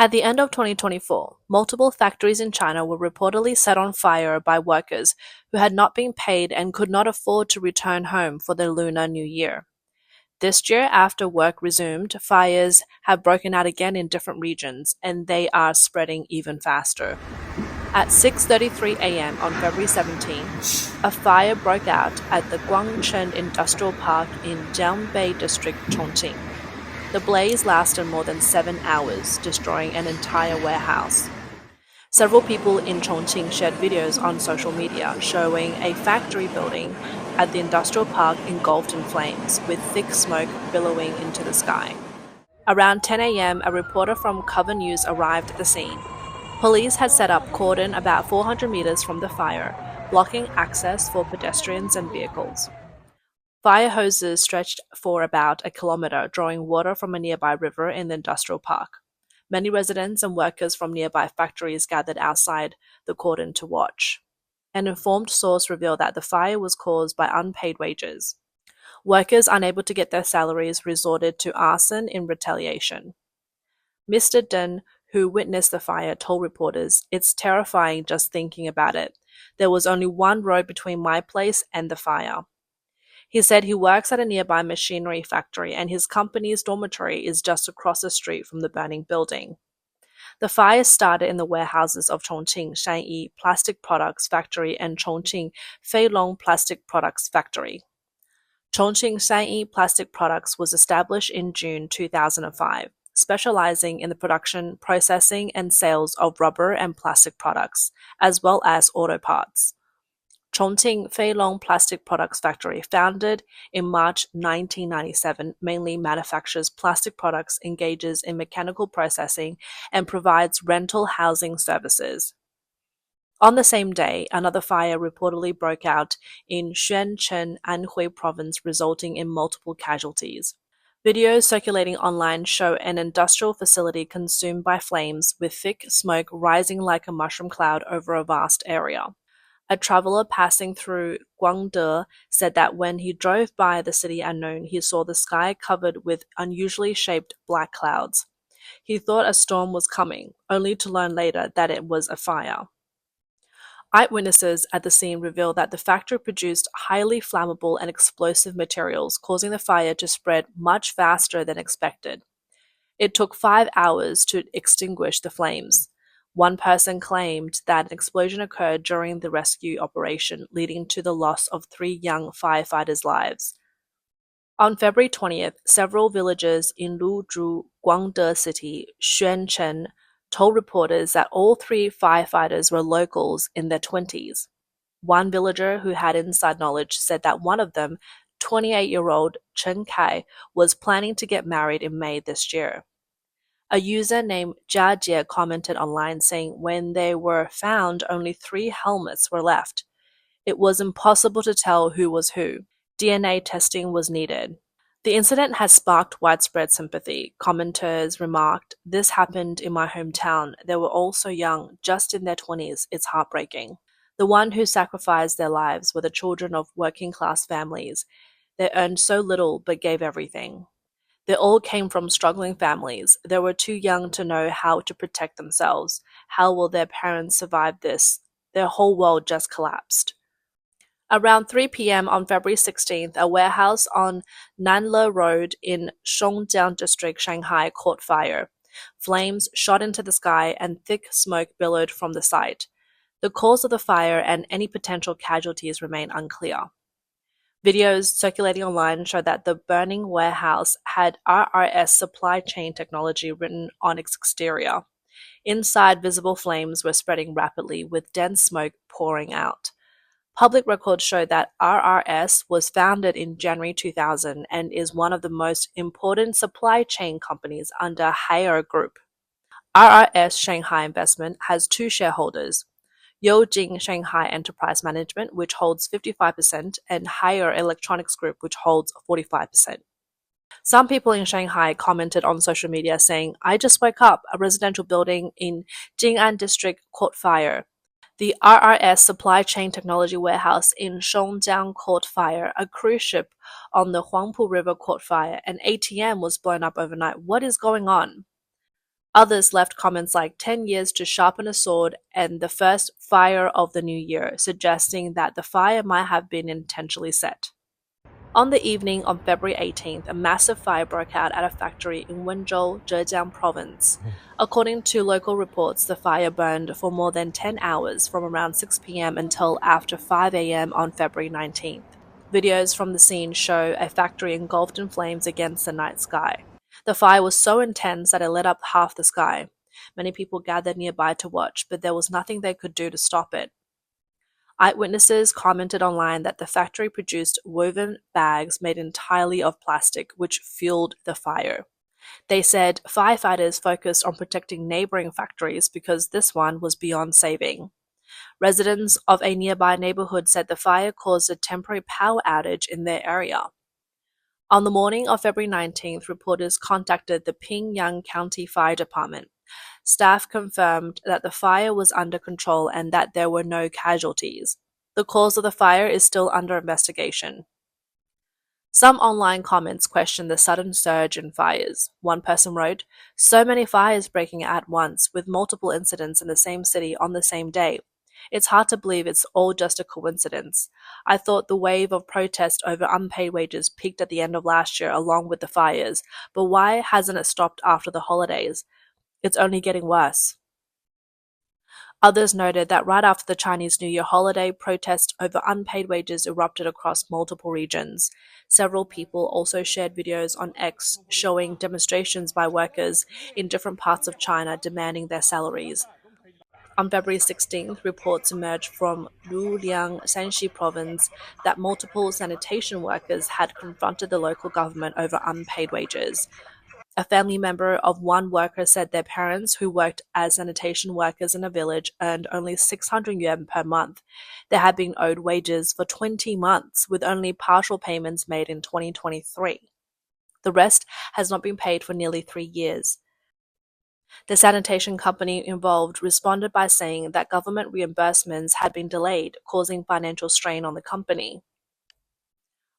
At the end of 2024, multiple factories in China were reportedly set on fire by workers who had not been paid and could not afford to return home for the Lunar New Year. This year, after work resumed, fires have broken out again in different regions, and they are spreading even faster. At 6:33 a.m. on February 17, a fire broke out at the Guangcheng Industrial Park in Jiangbei District, Chongqing. The blaze lasted more than 7 hours, destroying an entire warehouse. Several people in Chongqing shared videos on social media showing a factory building at the industrial park engulfed in flames, with thick smoke billowing into the sky. Around 10 a.m., a reporter from Cover News arrived at the scene. Police had set up cordon about 400 meters from the fire, blocking access for pedestrians and vehicles. Fire hoses stretched for about a kilometer, drawing water from a nearby river in the industrial park. Many residents and workers from nearby factories gathered outside the cordon to watch. An informed source revealed that the fire was caused by unpaid wages. Workers unable to get their salaries resorted to arson in retaliation. Mr. Deng, who witnessed the fire, told reporters, "It's terrifying just thinking about it. There was only one road between my place and the fire." He said he works at a nearby machinery factory and his company's dormitory is just across the street from the burning building. The fire started in the warehouses of Chongqing Shanyi Plastic Products Factory and Chongqing Feilong Plastic Products Factory. Chongqing Shanyi Plastic Products was established in June 2005, specializing in the production, processing, and sales of rubber and plastic products, as well as auto parts. Chongqing Feilong Plastic Products Factory, founded in March 1997, mainly manufactures plastic products, engages in mechanical processing, and provides rental housing services. On the same day, another fire reportedly broke out in Xuancheng, Anhui Province, resulting in multiple casualties. Videos circulating online show an industrial facility consumed by flames, with thick smoke rising like a mushroom cloud over a vast area. A traveler passing through Guangde said that when he drove by the city at noon, he saw the sky covered with unusually shaped black clouds. He thought a storm was coming, only to learn later that it was a fire. Eyewitnesses at the scene revealed that the factory produced highly flammable and explosive materials, causing the fire to spread much faster than expected. It took 5 hours to extinguish the flames. One person claimed that an explosion occurred during the rescue operation, leading to the loss of 3 young firefighters' lives. On February 20th, several villagers in Luzhu, Guangde City, Xuancheng, told reporters that all 3 firefighters were locals in their 20s. One villager who had inside knowledge said that one of them, 28-year-old Chen Kai, was planning to get married in May this year. A user named Jia Jie commented online saying when they were found, only 3 helmets were left. It was impossible to tell who was who. DNA testing was needed. The incident has sparked widespread sympathy. Commenters remarked, "This happened in my hometown. They were all so young, just in their 20s. It's heartbreaking." The one who sacrificed their lives were the children of working-class families. They earned so little but gave everything. They all came from struggling families. They were too young to know how to protect themselves. How will their parents survive this? Their whole world just collapsed. Around 3 p.m. on February 16th, a warehouse on Nanle Road in Songjiang District, Shanghai, caught fire. Flames shot into the sky and thick smoke billowed from the site. The cause of the fire and any potential casualties remain unclear. Videos circulating online show that the burning warehouse had RRS supply chain technology written on its exterior. Inside, visible flames were spreading rapidly, with dense smoke pouring out. Public records show that RRS was founded in January 2000 and is one of the most important supply chain companies under Haier Group. RRS Shanghai Investment has 2 shareholders, Youjing Shanghai Enterprise Management, which holds 55%, and Haier Electronics Group, which holds 45%. Some people in Shanghai commented on social media saying, "I just woke up. A residential building in Jing'an District caught fire. The RRS Supply Chain Technology Warehouse in Songjiang caught fire. A cruise ship on the Huangpu River caught fire. An ATM was blown up overnight. What is going on?" Others left comments like 10 years to sharpen a sword and the first fire of the new year, suggesting that the fire might have been intentionally set. On the evening of February 18th, a massive fire broke out at a factory in Wenzhou, Zhejiang province. According to local reports, the fire burned for more than 10 hours from around 6 p.m. until after 5 a.m. on February 19th. Videos from the scene show a factory engulfed in flames against the night sky. The fire was so intense that it lit up half the sky. Many people gathered nearby to watch, but there was nothing they could do to stop it. Eyewitnesses commented online that the factory produced woven bags made entirely of plastic, which fueled the fire. They said firefighters focused on protecting neighboring factories because this one was beyond saving. Residents of a nearby neighborhood said the fire caused a temporary power outage in their area. On the morning of February 19th, reporters contacted the Pingyang County Fire Department. Staff confirmed that the fire was under control and that there were no casualties. The cause of the fire is still under investigation. Some online comments questioned the sudden surge in fires. One person wrote, "So many fires breaking at once, with multiple incidents in the same city on the same day. It's hard to believe it's all just a coincidence. I thought the wave of protest over unpaid wages peaked at the end of last year along with the fires, but why hasn't it stopped after the holidays? It's only getting worse." Others noted that right after the Chinese New Year holiday, protests over unpaid wages erupted across multiple regions. Several people also shared videos on X showing demonstrations by workers in different parts of China demanding their salaries. On February 16th, reports emerged from Luliang, Shanxi province that multiple sanitation workers had confronted the local government over unpaid wages. A family member of one worker said their parents, who worked as sanitation workers in a village, earned only 600 yuan per month. They had been owed wages for 20 months, with only partial payments made in 2023. The rest has not been paid for nearly 3 years. The sanitation company involved responded by saying that government reimbursements had been delayed, causing financial strain on the company.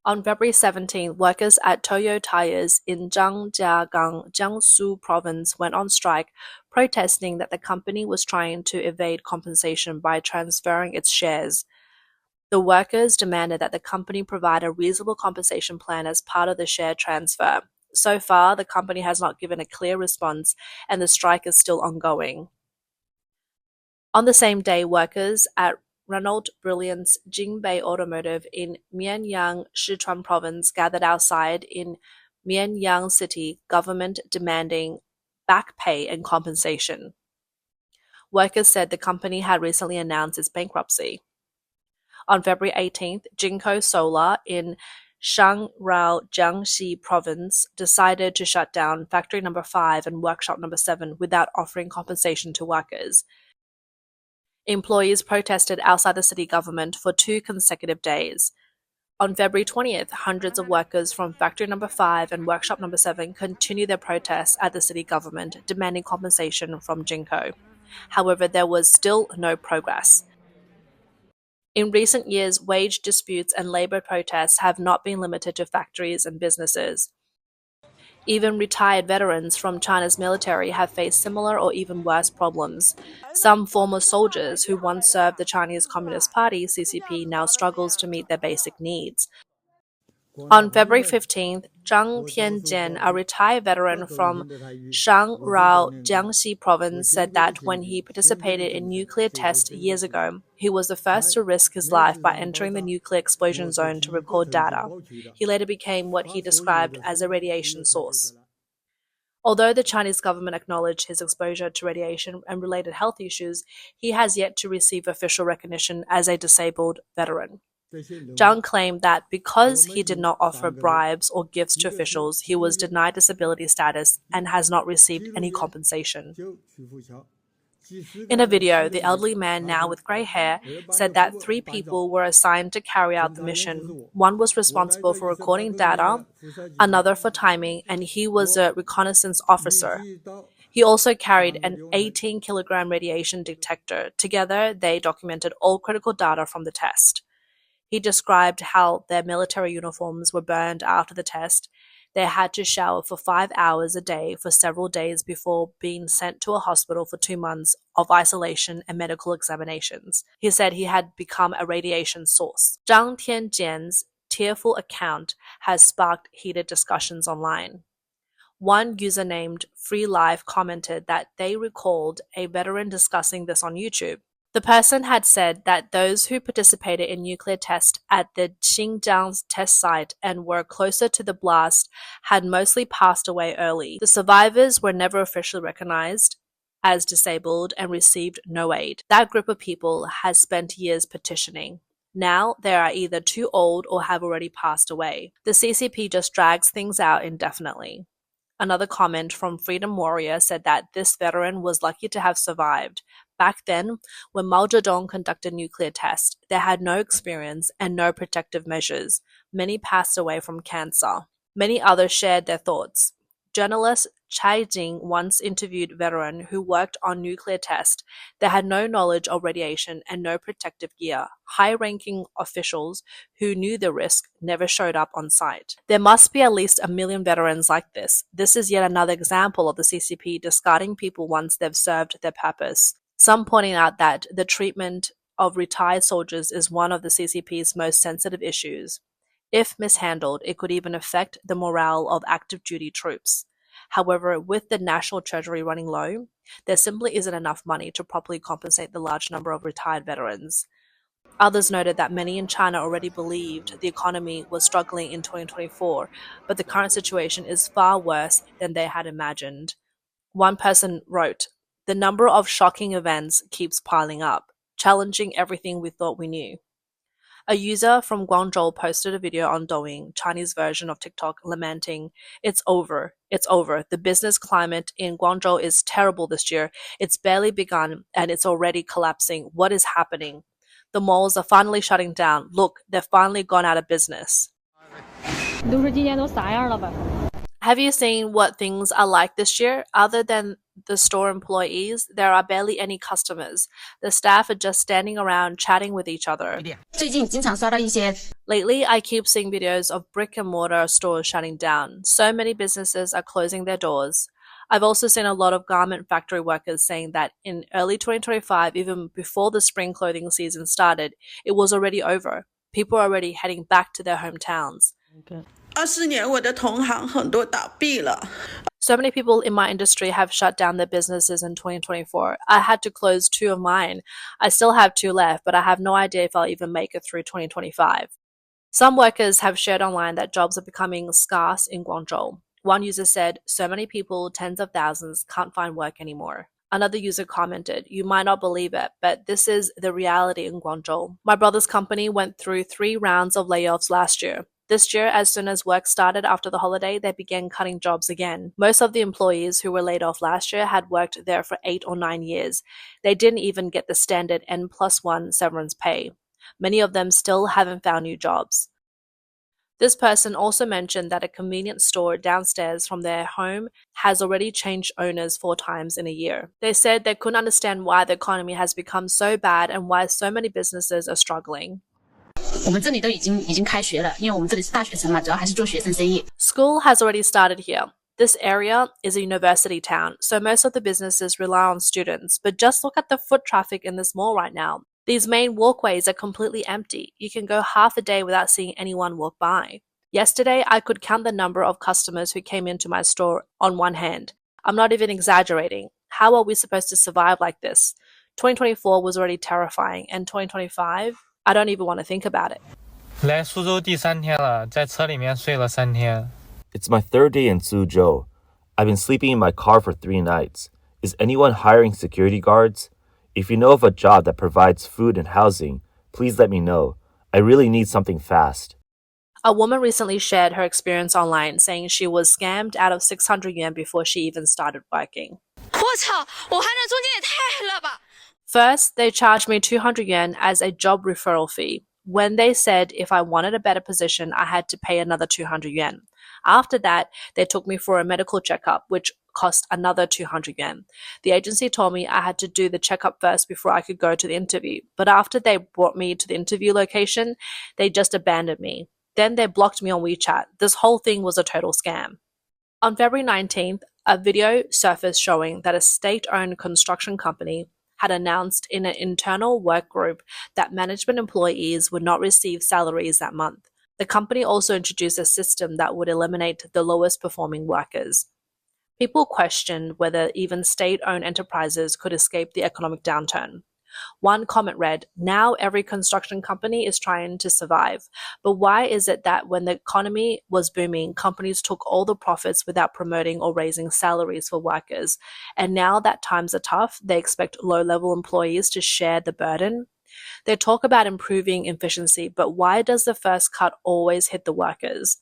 On February 17, workers at Toyo Tires in Zhangjiagang, Jiangsu province went on strike, protesting that the company was trying to evade compensation by transferring its shares. The workers demanded that the company provide a reasonable compensation plan as part of the share transfer. So far, the company has not given a clear response, and the strike is still ongoing. On the same day, workers at Renault Brilliance Jinbei Automotive in Mianyang, Sichuan province gathered outside in Mianyang city government demanding back pay and compensation. Workers said the company had recently announced its bankruptcy. On February 18th, Jinko Solar in Shangrao, Jiangxi province decided to shut down factory number 5 and workshop number 7 without offering compensation to workers. Employees protested outside the city government for 2 consecutive days. On February 20th, hundreds of workers from factory number 5 and workshop number 7 continued their protests at the city government, demanding compensation from Jinko. However, there was still no progress. In recent years, wage disputes and labor protests have not been limited to factories and businesses. Even retired veterans from China's military have faced similar or even worse problems. Some former soldiers who once served the Chinese Communist Party (CCP) now struggles to meet their basic needs. On February 15th, Zhang Tianjian, a retired veteran from Shangrao, Jiangxi province, said that when he participated in nuclear tests years ago, he was the first to risk his life by entering the nuclear explosion zone to record data. He later became what he described as a radiation source. Although the Chinese government acknowledged his exposure to radiation and related health issues, he has yet to receive official recognition as a disabled veteran. Zhang claimed that because he did not offer bribes or gifts to officials, he was denied disability status and has not received any compensation. In a video, the elderly man, now with grey hair, said that 3 people were assigned to carry out the mission. One was responsible for recording data, another for timing, and he was a reconnaissance officer. He also carried an 18-kilogram radiation detector. Together, they documented all critical data from the test. He described how their military uniforms were burned after the test. They had to shower for 5 hours a day for several days before being sent to a hospital for 2 months of isolation and medical examinations. He said he had become a radiation source. Zhang Tianjian's tearful account has sparked heated discussions online. One user named Free Life commented that they recalled a veteran discussing this on YouTube. The person had said that those who participated in nuclear tests at the Xinjiang test site and were closer to the blast had mostly passed away early. The survivors were never officially recognized as disabled and received no aid. That group of people has spent years petitioning. Now they are either too old or have already passed away. The CCP just drags things out indefinitely. Another comment from Freedom Warrior said that this veteran was lucky to have survived. Back then, when Mao Zedong conducted nuclear tests, they had no experience and no protective measures. Many passed away from cancer. Many others shared their thoughts. Journalist Chai Jing once interviewed a veteran who worked on nuclear tests. They had no knowledge of radiation and no protective gear. High-ranking officials who knew the risk never showed up on site. There must be at least 1 million veterans like this. This is yet another example of the CCP discarding people once they've served their purpose. Some pointing out that the treatment of retired soldiers is one of the CCP's most sensitive issues. If mishandled, it could even affect the morale of active duty troops. However, with the national treasury running low, there simply isn't enough money to properly compensate the large number of retired veterans. Others noted that many in China already believed the economy was struggling in 2024, but the current situation is far worse than they had imagined. One person wrote, "The number of shocking events keeps piling up, challenging everything we thought we knew." A user from Guangzhou posted a video on Douyin, Chinese version of TikTok, lamenting, "It's over. It's over. The business climate in Guangzhou is terrible this year. It's barely begun and it's already collapsing. What is happening? The malls are finally shutting down. Look, they've finally gone out of business." Have you seen what things are like this year? Other than the store employees, there are barely any customers. The staff are just standing around chatting with each other. Lately, I keep seeing videos of brick and mortar stores shutting down. So many businesses are closing their doors. I've also seen a lot of garment factory workers saying that in early 2025, even before the spring clothing season started, it was already over. People are already heading back to their hometowns. Okay. 24年我的同行很多倒闭了。 So many people in my industry have shut down their businesses in 2024. I had to close 2 of mine. I still have 2 left, but I have no idea if I'll even make it through 2025. Some workers have shared online that jobs are becoming scarce in Guangzhou. One user said, "So many people, tens of thousands, can't find work anymore." Another user commented, "You might not believe it, but this is the reality in Guangzhou. My brother's company went through 3 rounds of layoffs last year. This year, as soon as work started after the holiday, they began cutting jobs again. Most of the employees who were laid off last year had worked there for 8 or 9 years. They didn't even get the standard N+1 severance pay. Many of them still haven't found new jobs." This person also mentioned that a convenience store downstairs from their home has already changed owners 4 times in a year. They said they couldn't understand why the economy has become so bad and why so many businesses are struggling. 我们这里都已经开学了，因为我们这里是大学城嘛，主要还是做学生生意。 School has already started here. This area is a university town, so most of the businesses rely on students. But just look at the foot traffic in this mall right now. These main walkways are completely empty. You can go half a day without seeing anyone walk by. Yesterday, I could count the number of customers who came into my store on one hand. I'm not even exaggerating. How are we supposed to survive like this? 2024 was already terrifying, and 2025, I don't even want to think about it. 来苏州第3天了，在车里面睡了3天。 It's my 3rd day in Suzhou. I've been sleeping in my car for 3 nights. Is anyone hiring security guards? If you know of a job that provides food and housing, please let me know. I really need something fast. A woman recently shared her experience online, saying she was scammed out of 600 yuan before she even started working. 我操！我还能中间也太了吧！ First, they charged me 200 yuan as a job referral fee. When they said if I wanted a better position, I had to pay another 200 yuan. After that, they took me for a medical checkup, which cost another 200 yuan. The agency told me I had to do the checkup first before I could go to the interview. But after they brought me to the interview location, they just abandoned me. Then they blocked me on WeChat. This whole thing was a total scam. On February 19th, a video surfaced showing that a state-owned construction company had announced in an internal work group that management employees would not receive salaries that month. The company also introduced a system that would eliminate the lowest performing workers. People questioned whether even state-owned enterprises could escape the economic downturn. One comment read, "Now every construction company is trying to survive. But why is it that when the economy was booming, companies took all the profits without promoting or raising salaries for workers? And now that times are tough, they expect low-level employees to share the burden?" They talk about improving efficiency, but why does the first cut always hit the workers?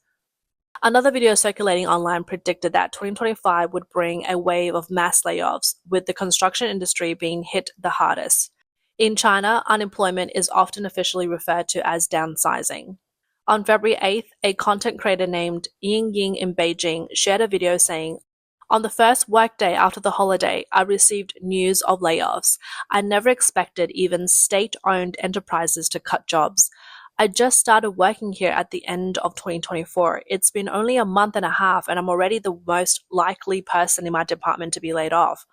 Another video circulating online predicted that 2025 would bring a wave of mass layoffs, with the construction industry being hit the hardest. In China, unemployment is often officially referred to as downsizing. On February 8th, a content creator named Ying Ying in Beijing shared a video saying, "On the first workday after the holiday, I received news of layoffs. I never expected even state-owned enterprises to cut jobs. I just started working here at the end of 2024. It's been only a month and a half, and I'm already the most likely person in my department to be laid off.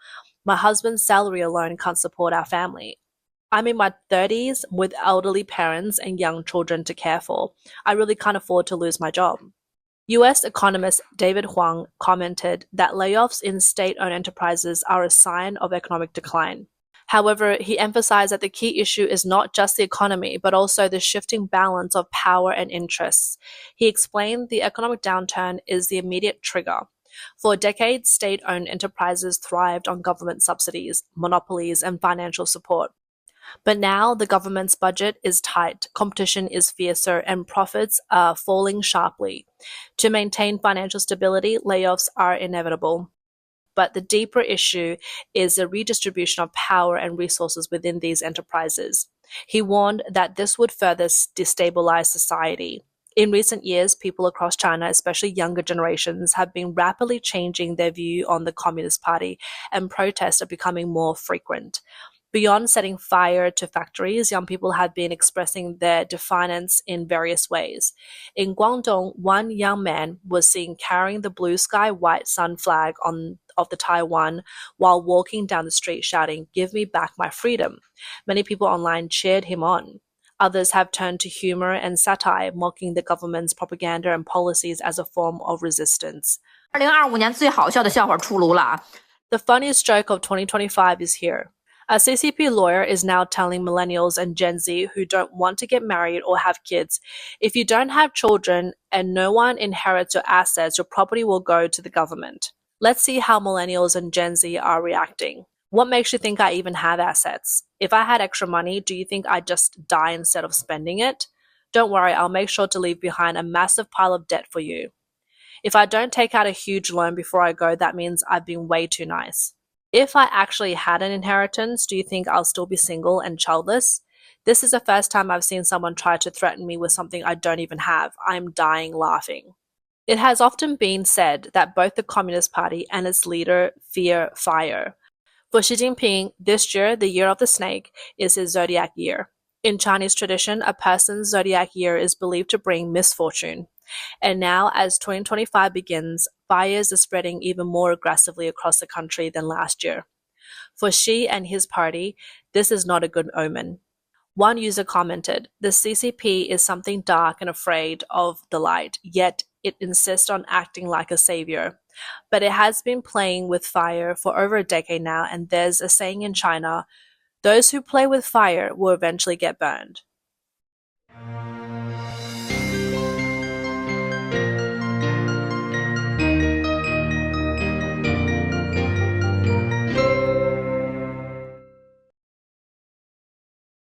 My husband's salary alone can't support our family. I'm in my 30s with elderly parents and young children to care for. I really can't afford to lose my job." US economist David Huang commented that layoffs in state-owned enterprises are a sign of economic decline. However, he emphasized that the key issue is not just the economy, but also the shifting balance of power and interests. He explained the economic downturn is the immediate trigger. For decades, state-owned enterprises thrived on government subsidies, monopolies, and financial support. But now the government's budget is tight, competition is fiercer, and profits are falling sharply. To maintain financial stability, layoffs are inevitable. But the deeper issue is the redistribution of power and resources within these enterprises. He warned that this would further destabilize society. In recent years, people across China, especially younger generations, have been rapidly changing their view on the Communist Party, and protests are becoming more frequent. Beyond setting fire to factories, young people have been expressing their defiance in various ways. In Guangdong, one young man was seen carrying the blue sky white sun flag of the Taiwan while walking down the street shouting, "Give me back my freedom." Many people online cheered him on. Others have turned to humor and satire, mocking the government's propaganda and policies as a form of resistance. 2025年最好笑的笑话出炉了啊！ The funniest joke of 2025 is here. A CCP lawyer is now telling millennials and Gen Z who don't want to get married or have kids, if you don't have children and no one inherits your assets, your property will go to the government. Let's see how millennials and Gen Z are reacting. What makes you think I even have assets? If I had extra money, do you think I'd just die instead of spending it? Don't worry, I'll make sure to leave behind a massive pile of debt for you. If I don't take out a huge loan before I go, that means I've been way too nice. If I actually had an inheritance, do you think I'll still be single and childless? This is the first time I've seen someone try to threaten me with something I don't even have. I'm dying laughing. It has often been said that both the Communist Party and its leader fear fire. For Xi Jinping, this year, the year of the snake, is his zodiac year. In Chinese tradition, a person's zodiac year is believed to bring misfortune. And now, as 2025 begins, fires are spreading even more aggressively across the country than last year. For Xi and his party, this is not a good omen. One user commented, "The CCP is something dark and afraid of the light, yet it insists on acting like a savior. But it has been playing with fire for over a decade now, and there's a saying in China, those who play with fire will eventually get burned."